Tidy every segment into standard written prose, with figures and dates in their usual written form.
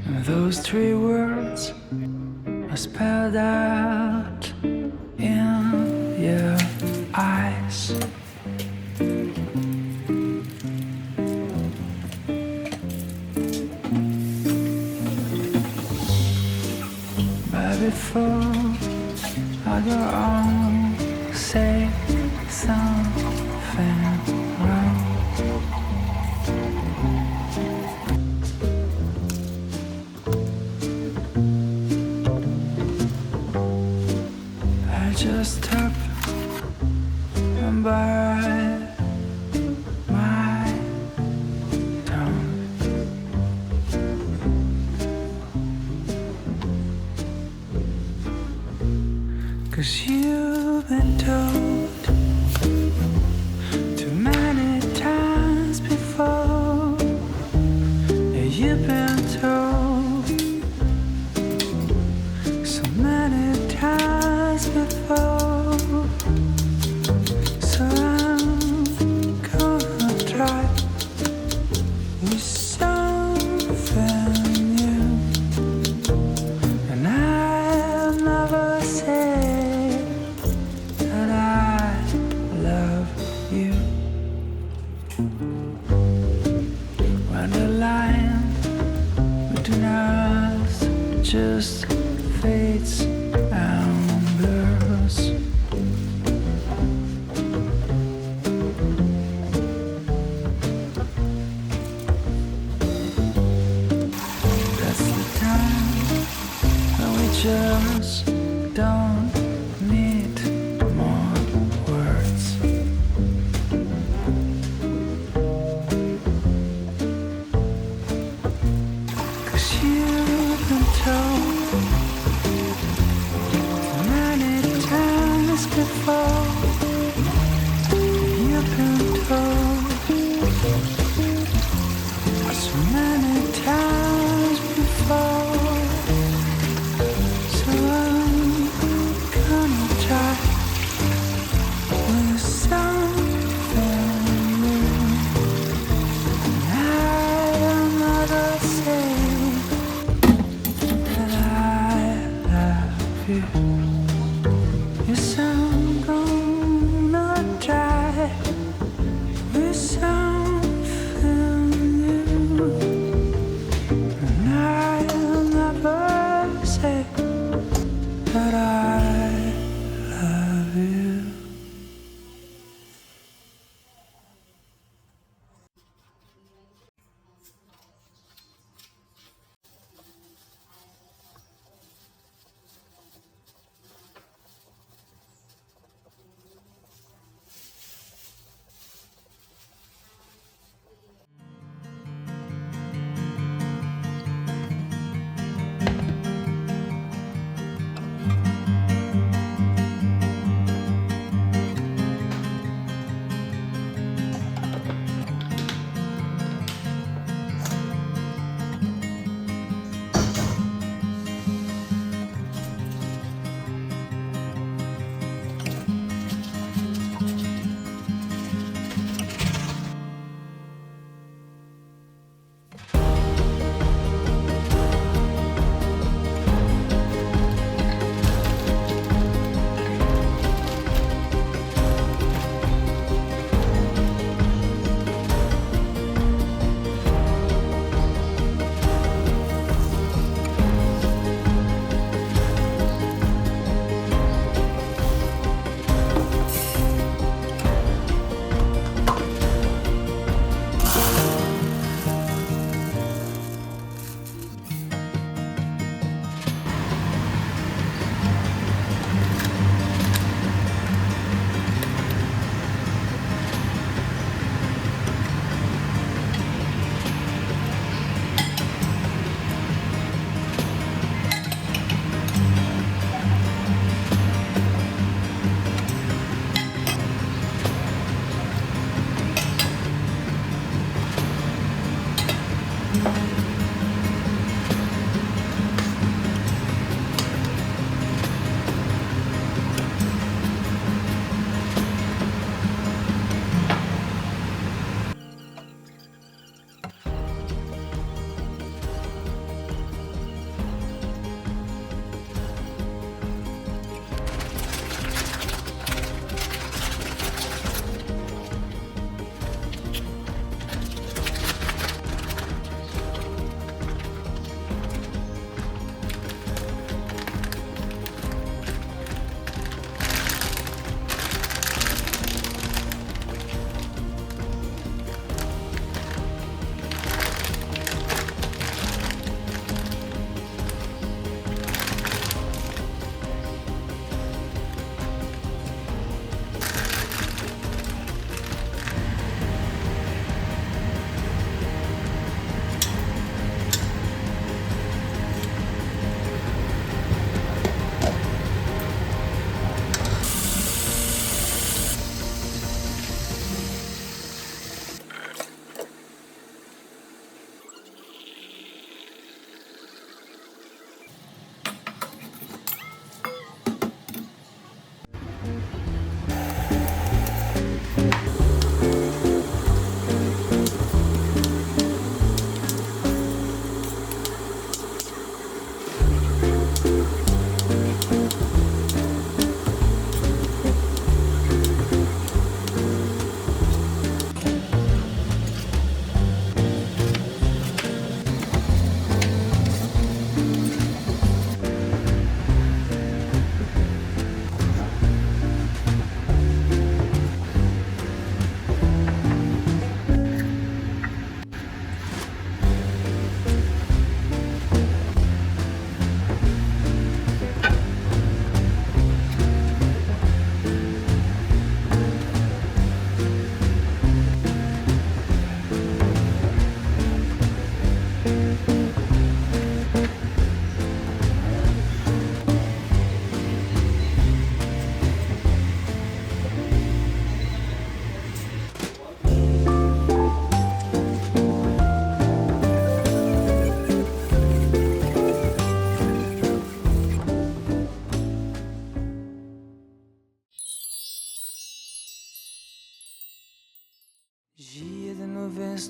And those three words are spelled out in your eyes. But before I go on, say something wrong. I just took and bite my tongue. Cause you've been told too many times before. Yeah, you've been told so many times before. So I'm gonna try with something new. And I'll never say that I love you. When the line between us just fades and blurs. That's the time when we just don't need more words. Cause you've been told many times before. You've been told so many times before. So I'm gonna try with something new. And I'll never say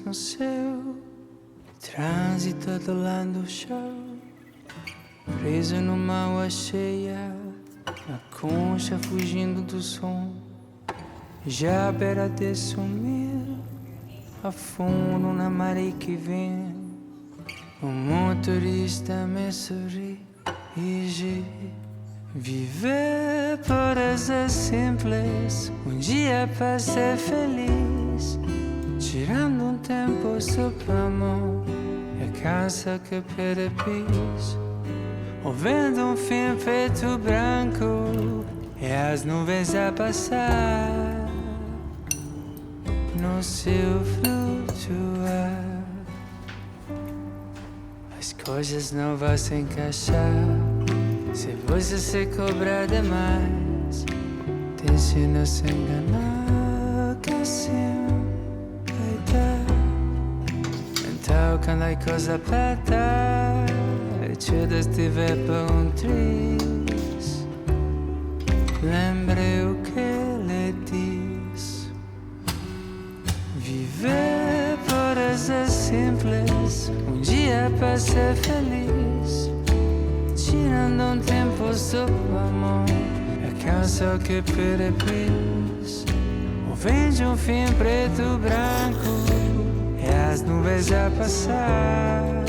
no céu. Trânsito adolando o chão, preso numa água cheia, na concha fugindo do som. Já à beira de sumir, afundo na maré que vem. O motorista me sorri e diz: viver pode ser simples, um dia para ser feliz. Tirando um tempo sobre a mão, é cansa que perde pis. Ouvindo um fim preto branco, e as nuvens a passar no céu flutuar. As coisas não vão se encaixar se você se cobrar demais. Tente não se enganar, que assim vai dar. Então quando a coisa aperta, tudo estiver por um triz, lembre o que ele diz. Viver pode ser simples, um dia para ser feliz. Tirando um tempo sobre a mão, é cansa que perde pis. Ouvindo um fim preto branco, e as nuvens a passar